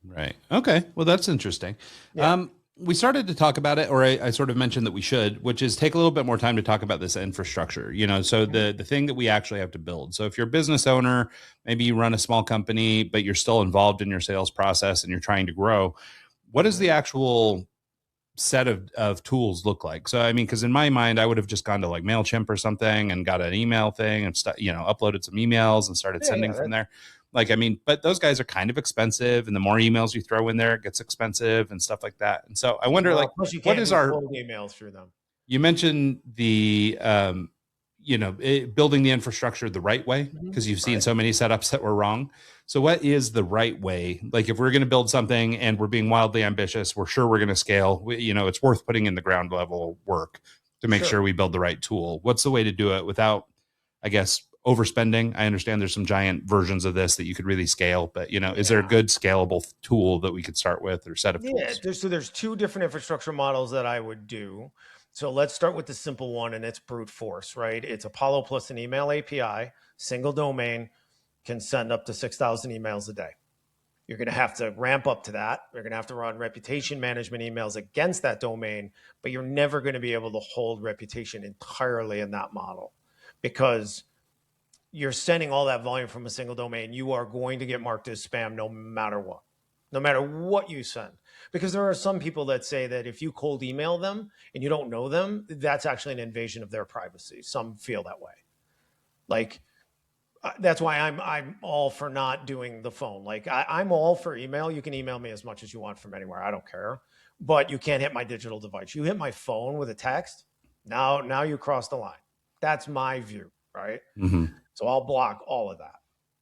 Right. Okay. Well, that's interesting. Yeah. We started to talk about it, or I sort of mentioned that we should, which is take a little bit more time to talk about this infrastructure. So the thing that we actually have to build. So if you're a business owner, maybe you run a small company, but you're still involved in your sales process and you're trying to grow. What does the actual set of tools look like? So I mean, because in my mind, I would have just gone to like MailChimp or something and got an email thing and uploaded some emails and started sending from there. Like, I mean, but those guys are kind of expensive, and the more emails you throw in there, it gets expensive and stuff like that. And so I wonder, like, what is our cold emails through them? You mentioned the building the infrastructure the right way, because you've seen so many setups that were wrong. So what is the right way? Like, if we're going to build something and we're being wildly ambitious, we're sure we're going to scale. It's worth putting in the ground level work to make sure we build the right tool. What's the way to do it without, I guess, overspending? I understand there's some giant versions of this that you could really scale, but is there a good scalable tool that we could start with, or set of tools? There's two different infrastructure models that I would do. So let's start with the simple one, and it's brute force, right? It's Apollo plus an email API, single domain, can send up to 6,000 emails a day. You're going to have to ramp up to that. You're going to have to run reputation management emails against that domain, but you're never going to be able to hold reputation entirely in that model, because you're sending all that volume from a single domain. You are going to get marked as spam no matter what you send. Because there are some people that say that if you cold email them and you don't know them, that's actually an invasion of their privacy. Some feel that way. Like, that's why I'm all for not doing the phone. Like, I'm all for email. You can email me as much as you want from anywhere. I don't care. But you can't hit my digital device. You hit my phone with a text, now you cross the line. That's my view, right? Mm-hmm. So I'll block all of that,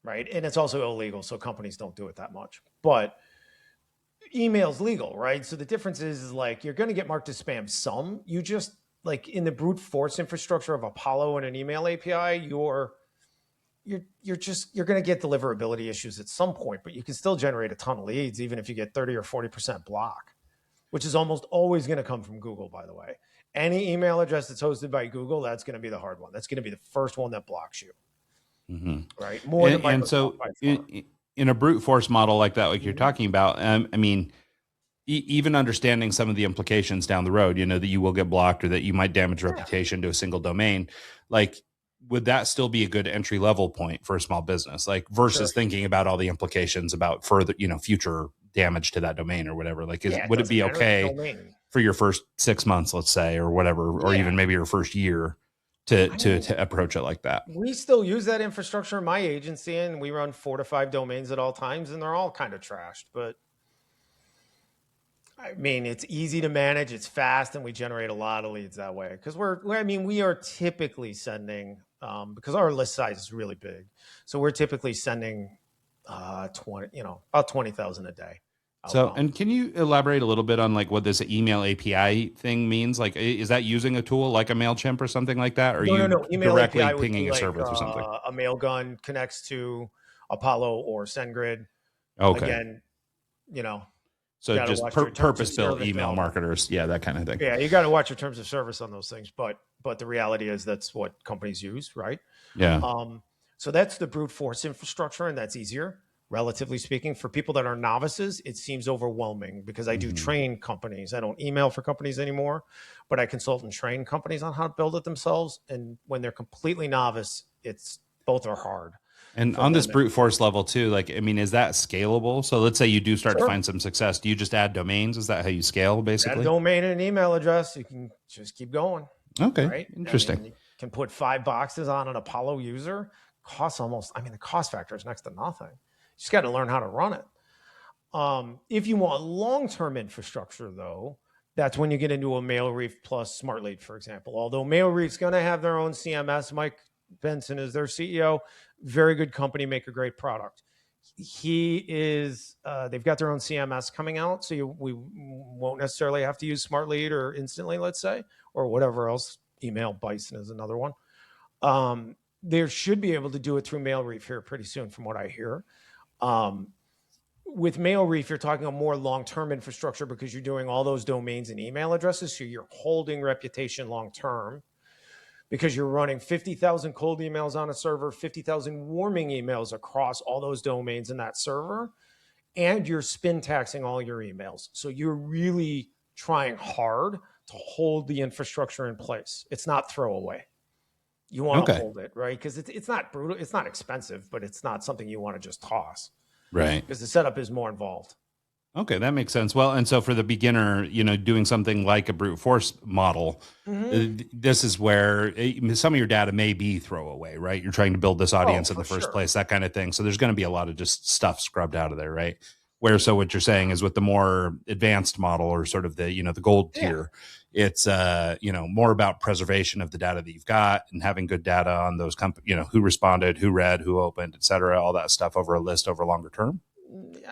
right? And it's also illegal, so companies don't do it that much. But email's legal, right? So the difference is like, you're going to get marked as spam some. You just, like, in the brute force infrastructure of Apollo and an email API, you're going to get deliverability issues at some point, but you can still generate a ton of leads, even if you get 30 or 40% block, which is almost always going to come from Google, by the way. Any email address that's hosted by Google, that's going to be the hard one. That's going to be the first one that blocks you. Mm-hmm. Right. More than Microsoft. And so in a brute force model like that, like you're talking about, I mean, even understanding some of the implications down the road, that you will get blocked or that you might damage reputation to a single domain, like, would that still be a good entry level point for a small business, like, versus thinking about all the implications about further, future damage to that domain or whatever? Like, would it be okay for your first 6 months, let's say, or whatever, or even maybe your first year to approach it like that? We still use that infrastructure in my agency, and we run 4 to 5 domains at all times, and they're all kind of trashed. But I mean, it's easy to manage, it's fast, and we generate a lot of leads that way. Because we are typically sending, because our list size is really big, so we're typically sending about 20,000 a day. So, and can you elaborate a little bit on like what this email API thing means? Like, is that using a tool like a MailChimp or something like that? Or are you email directly API pinging a like, service or something? A Mailgun connects to Apollo or SendGrid. Okay. Again, so just purpose-built email marketers. Yeah, that kind of thing. Yeah, you got to watch your terms of service on those things. But the reality is that's what companies use, right? Yeah. So that's the brute force infrastructure, and that's easier, relatively speaking. For people that are novices, it seems overwhelming, because I do train companies. I don't email for companies anymore, but I consult and train companies on how to build it themselves. And when they're completely novice, both are hard. And on this brute force level too, like, I mean, is that scalable? So let's say you do start to find some success. Do you just add domains? Is that how you scale, basically? Add a domain and an email address. You can just keep going. Okay. Right? Interesting. You can put 5 boxes on an Apollo user. The cost factor is next to nothing. You just got to learn how to run it. If you want long-term infrastructure, though, that's when you get into a MailReef plus SmartLead, for example. Although MailReef's going to have their own CMS. Mike Benson is their CEO. Very good company, make a great product. They've got their own CMS coming out, so we won't necessarily have to use SmartLead or Instantly, let's say, or whatever else. Email Bison is another one. They should be able to do it through MailReef here pretty soon, from what I hear. With MailReef, you're talking a more long-term infrastructure because you're doing all those domains and email addresses. So you're holding reputation long-term because you're running 50,000 cold emails on a server, 50,000 warming emails across all those domains in that server, and you're spin taxing all your emails. So you're really trying hard to hold the infrastructure in place. It's not throwaway. You want to hold it, right? Because it's not brutal. It's not expensive, but it's not something you want to just toss. Right. Because the setup is more involved. Okay, that makes sense. Well, and so for the beginner, doing something like a brute force model, this is where some of your data may be throwaway, right? You're trying to build this audience in the first place, that kind of thing. So there's going to be a lot of just stuff scrubbed out of there, right? So what you're saying is with the more advanced model or sort of the, the gold tier, it's, more about preservation of the data that you've got and having good data on those companies, who responded, who read, who opened, et cetera, all that stuff over a list over longer term.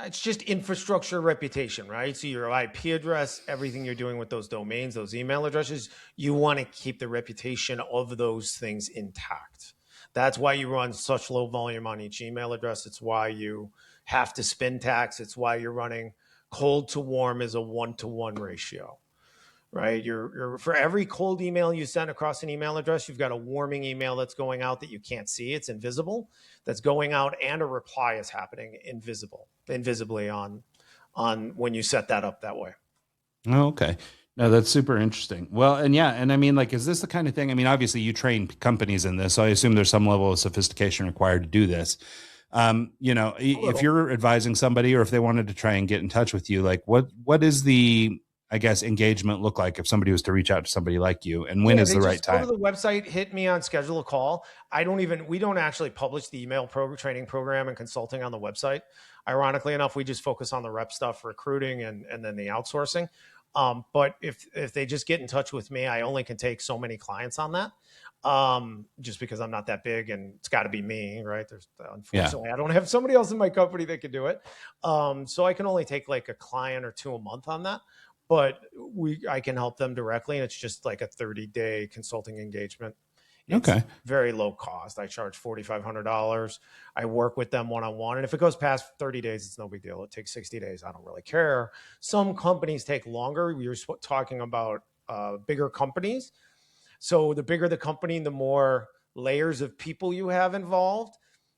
It's just infrastructure reputation, right? So your IP address, everything you're doing with those domains, those email addresses, you want to keep the reputation of those things intact. That's why you run such low volume on each email address. It's why you have to spin tax. It's why you're running cold to warm is a 1-to-1 ratio, right? You're for every cold email you send across an email address, you've got a warming email that's going out that you can't see. It's invisible. That's going out, and a reply is happening invisibly on when you set that up that way. Oh, okay. No, that's super interesting. Well, and I mean, like, is this the kind of thing? I mean, obviously you train companies in this, so I assume there's some level of sophistication required to do this. If you're advising somebody or if they wanted to try and get in touch with you, like what is the, I guess, engagement look like if somebody was to reach out to somebody like you, and when is the right time? Go to the website, hit me on schedule a call. We don't actually publish the email training program and consulting on the website. Ironically enough, we just focus on the rep stuff, recruiting, and then the outsourcing. But if they just get in touch with me, I only can take so many clients on that. Just because I'm not that big and it's got to be me, right? Unfortunately, I don't have somebody else in my company that can do it. So I can only take like a client or two a month on that, but I can help them directly. And it's just like a 30-day consulting engagement. It's very low cost. I charge $4,500. I work with them one-on-one. And if it goes past 30 days, it's no big deal. It takes 60 days. I don't really care. Some companies take longer. We were talking about bigger companies. So the bigger the company, the more layers of people you have involved.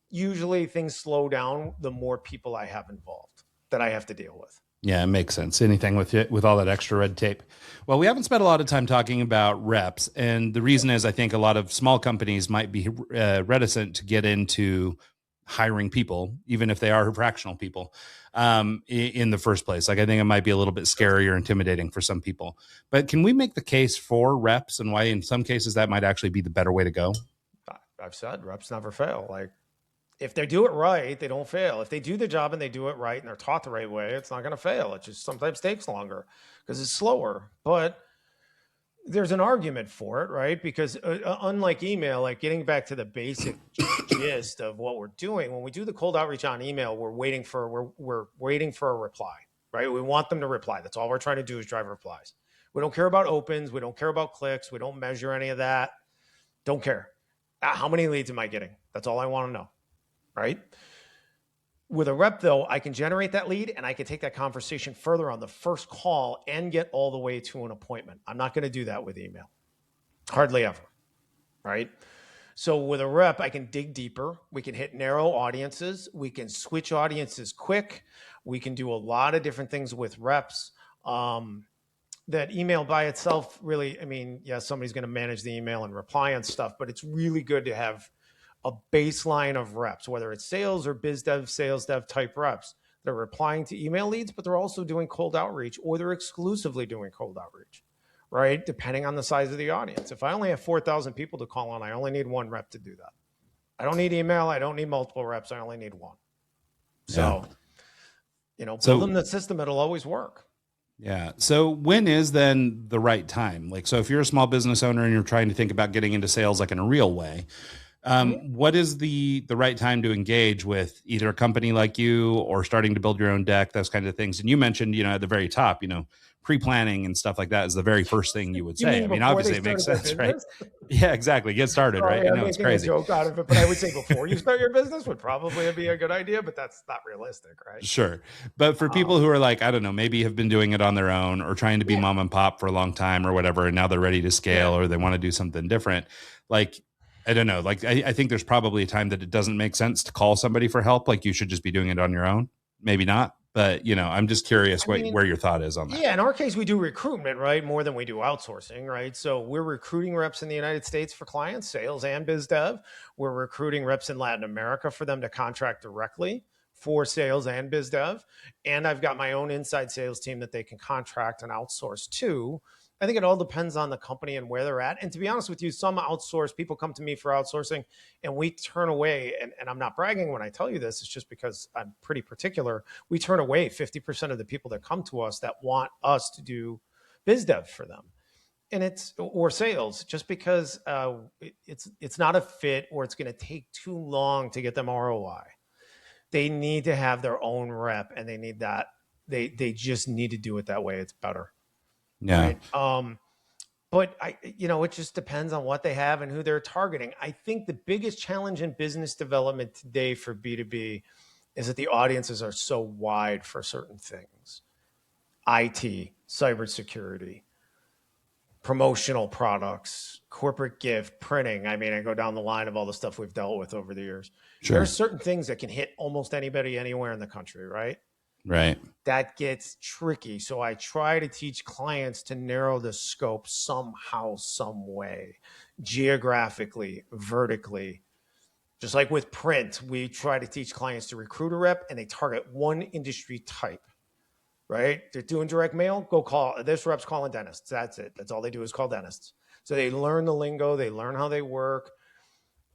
Usually things slow down the more people I have involved that I have to deal with. Yeah, it makes sense. Anything with all that extra red tape. Well, we haven't spent a lot of time talking about reps. And the reason is I think a lot of small companies might be reticent to get into hiring people, even if they are fractional people, in the first place. Like, I think it might be a little bit scary or intimidating for some people. But can we make the case for reps and why in some cases that might actually be the better way to go? I've said reps never fail. Like, if they do it right, they don't fail. If they do the job and they do it right and they're taught the right way, it's not going to fail. It just sometimes takes longer because it's slower. But there's an argument for it, right? Because unlike email, like getting back to the basic gist of what we're doing, when we do the cold outreach on email, we're waiting for a reply, right? We want them to reply. That's all we're trying to do is drive replies. We don't care about opens. We don't care about clicks. We don't measure any of that. Don't care. How many leads am I getting? That's all I want to know. Right? With a rep, though, I can generate that lead and I can take that conversation further on the first call and get all the way to an appointment. I'm not going to do that with email. Hardly ever. Right? So with a rep, I can dig deeper. We can hit narrow audiences. We can switch audiences quick. We can do a lot of different things with reps. That email by itself really, I mean, somebody's going to manage the email and reply on stuff, but it's really good to have a baseline of reps, whether it's sales or biz dev, sales dev type reps. They're replying to email leads, but they're also doing cold outreach, or they're exclusively doing cold outreach, right? Depending on the size of the audience. If I only have 4,000 people to call on, I only need one rep to do that. I don't need email. I don't need multiple reps. I only need one. So, building the system, it'll always work. Yeah. So when is then the right time? Like, so if you're a small business owner and you're trying to think about getting into sales, like in a real way, What is the right time to engage with either a company like you or starting to build your own deck, those kinds of things? And you mentioned, at the very top, pre-planning and stuff like that is the very first thing you would You say. mean I mean, before they obviously it makes started their sense, right? business? Yeah, exactly. Get started, right? Sorry, I I'm know it's making a crazy. joke out of it, but I would say before you start your business would probably be a good idea, but that's not realistic, right? Sure. But for people who are like, I don't know, maybe have been doing it on their own or trying to be Yeah, mom and pop for a long time or whatever, and now they're ready to yeah. scale or they want to do something different. Like, I don't know. Like, I think there's probably a time that it doesn't make sense to call somebody for help. Like, you should just be doing it on your own. Maybe not. But, I'm just curious I mean, where your thought is on that. yeah, in our case, we do recruitment, right? More than we do outsourcing, right? So we're recruiting reps in the United States for clients, sales and biz dev. We're recruiting reps in Latin America for them to contract directly for sales and biz dev. And I've got my own inside sales team that they can contract and outsource to. I think it all depends on the company and where they're at. And to be honest with you, some outsource people come to me for outsourcing and we turn away. And I'm not bragging when I tell you this, it's just because I'm pretty particular. We turn away 50% of the people that come to us that want us to do biz dev for them. And it's or sales just because it's not a fit or it's going to take too long to get them ROI. They need to have their own rep and they need that. They just need to do it that way. It's better. Yeah. Right. But it just depends on what they have and who they're targeting. I think the biggest challenge in business development today for B2B is that the audiences are so wide for certain things. IT, cybersecurity, promotional products, corporate gift, printing. I mean, I go down the line of all the stuff we've dealt with over the years. Sure. There are certain things that can hit almost anybody anywhere in the country, right? Right. That gets tricky. So I try to teach clients to narrow the scope somehow, some way, geographically, vertically. Just like with print, we try to teach clients to recruit a rep and they target one industry type, right? They're doing direct mail, go call, this rep's calling dentists. That's it. That's all they do is call dentists. So they learn the lingo, they learn how they work,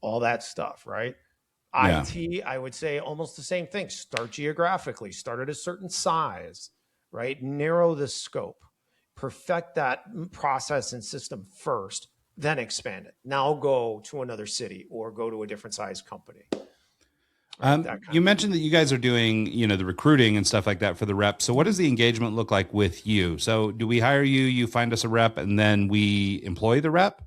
all that stuff, right? Yeah. IT, I would say almost the same thing. Start geographically, start at a certain size, right? Narrow the scope, perfect that process and system first, then expand it. Now go to another city or go to a different size company. Right? You mentioned that you guys are doing, the recruiting and stuff like that for the rep. So what does the engagement look like with you? So do we hire you, you find us a rep, and then we employ the rep?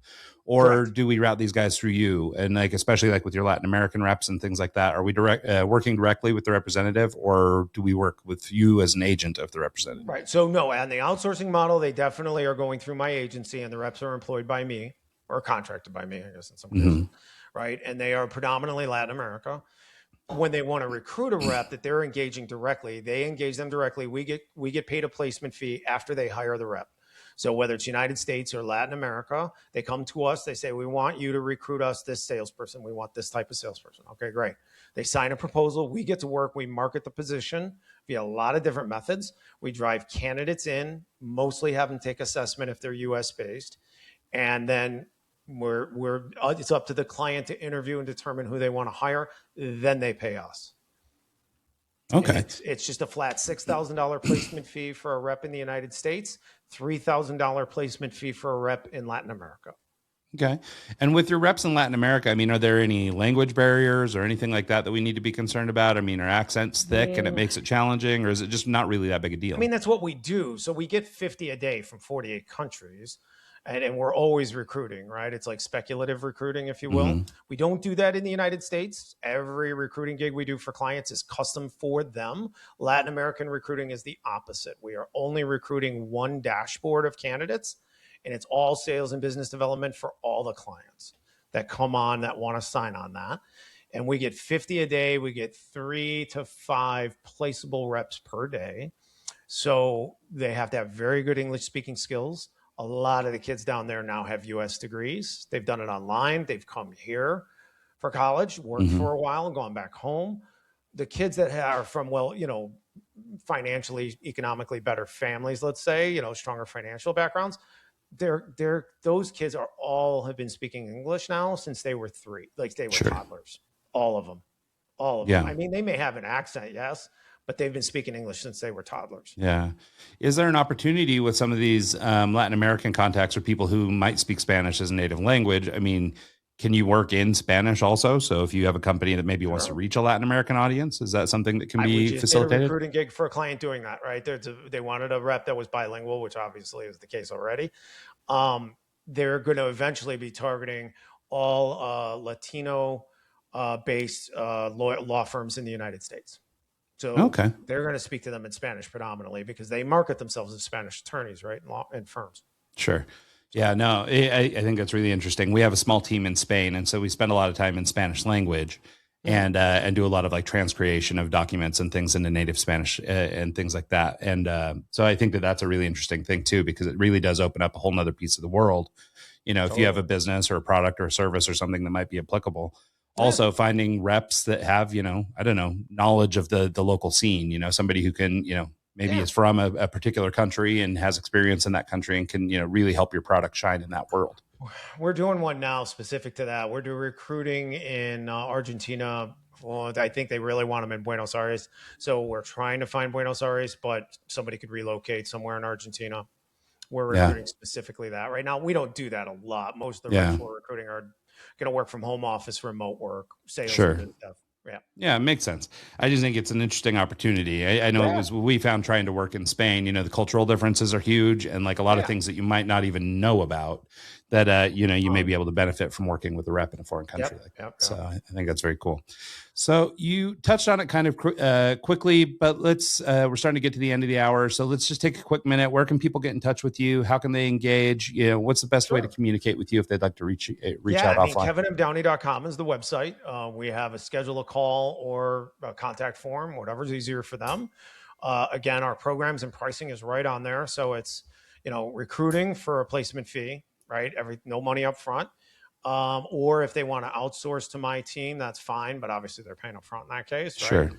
Or correct. Do we route these guys through you? And especially with your Latin American reps and things like that, are we working directly with the representative or do we work with you as an agent of the representative? Right. So no, on the outsourcing model, they definitely are going through my agency and the reps are employed by me or contracted by me, I guess in some cases, right? And they are predominantly Latin America. When they want to recruit a rep that they're engaging directly, they engage them directly. We get paid a placement fee after they hire the rep. So whether it's United States or Latin America, they come to us, they say, we want you to recruit us this salesperson. We want this type of salesperson. Okay, great. They sign a proposal. We get to work. We market the position via a lot of different methods. We drive candidates in, mostly have them take assessment if they're US based. And then it's up to the client to interview and determine who they want to hire. Then they pay us. Okay. It's just a flat $6,000 placement fee for a rep in the United States, $3,000 placement fee for a rep in Latin America. Okay. And with your reps in Latin America, I mean, are there any language barriers or anything like that we need to be concerned about? I mean, are accents thick and it makes it challenging, or is it just not really that big a deal? I mean, that's what we do. So we get 50 a day from 48 countries. And we're always recruiting, right? It's like speculative recruiting, if you will. We don't do that in the United States. Every recruiting gig we do for clients is custom for them. Latin American recruiting is the opposite. We are only recruiting one dashboard of candidates, and it's all sales and business development for all the clients that come on that want to sign on that. And we get 50 a day. We get 3 to 5 placeable reps per day. So they have to have very good English speaking skills. A lot of the kids down there now have US degrees. They've done it online. They've come here for college, worked for a while and gone back home. The kids that are from, financially, economically better families, let's say, stronger financial backgrounds, those kids have been speaking English now since they were 3, like they were toddlers. All of them. I mean, they may have an accent, yes, but they've been speaking English since they were toddlers. Yeah. Is there an opportunity with some of these Latin American contacts or people who might speak Spanish as a native language? I mean, can you work in Spanish also? So if you have a company that maybe wants to Sure. reach a Latin American audience, is that something that can We be just did a facilitated? recruiting gig for a client doing that, right? They wanted a rep that was bilingual, which obviously is the case already. They're going to eventually be targeting all Latino based law firms in the United States. So Okay. they're going to speak to them in Spanish predominantly because they market themselves as Spanish attorneys, right? In firms. Sure. So, Yeah, no, I think that's really interesting. We have a small team in Spain, and so we spend a lot of time in Spanish language, and do a lot of like transcreation of documents and things into native Spanish and things like that. And so I think that that's a really interesting thing too, because it really does open up a whole nother piece of the world. You know, if you have a totally. business or a product or a service or something that might be applicable. Yeah. Also finding reps that have, you know, I don't know, knowledge of the local scene, you know, somebody who can, you know, maybe Yeah. is from a particular country and has experience in that country and can, you know, really help your product shine in that world. We're doing one now specific to that. We're doing recruiting in Argentina. Well, I think they really want them in Buenos Aires. So we're trying to find Buenos Aires, but somebody could relocate somewhere in Argentina. We're Yeah. recruiting specifically that right now. We don't do that a lot. Most of the Yeah. reps we're recruiting are going to work from home office, remote work, sales and Sure. good stuff. Yeah. Yeah, it makes sense. I just think it's an interesting opportunity. I know it Yeah. was what we found trying to work in Spain. You know, the cultural differences are huge, and like a lot of Yeah. things that you might not even know about that, you know, you may Um, be able to benefit from working with a rep in a foreign country yep. like that. Yep. So Yep. I think that's very cool. So you touched on it kind of quickly, but we're starting to get to the end of the hour. So let's just take a quick minute. Where can people get in touch with you? How can they engage? You know, what's the best way to Sure. communicate with you if they'd like to reach Yeah, out I mean, offline? kevinmdowney.com is the website. We have a schedule a call or a contact form, whatever's easier for them. Again, our programs and pricing is right on there. So it's, recruiting for a placement fee, right? No money up front. Or if they want to outsource to my team, that's fine. But obviously they're paying up front in that case, right? Sure.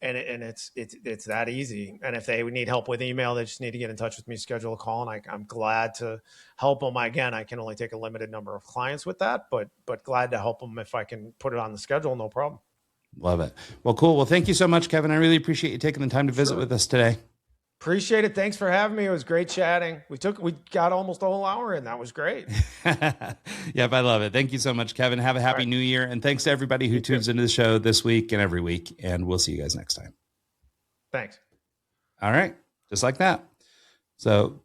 And it's that easy. And if they need help with email, they just need to get in touch with me, schedule a call, and I'm glad to help them. Again, I can only take a limited number of clients with that, but glad to help them if I can put it on the schedule, no problem. Love it. Well, cool. Well, thank you so much, Kevin. I really appreciate you taking the time to visit Sure. with us today. Appreciate it. Thanks for having me. It was great chatting. We got almost a whole hour in. That was great. Yep, I love it. Thank you so much, Kevin. Have a happy Right. new year. And thanks to everybody who tunes into the show this week and every week. And we'll see you guys next time. Thanks. All right. Just like that. So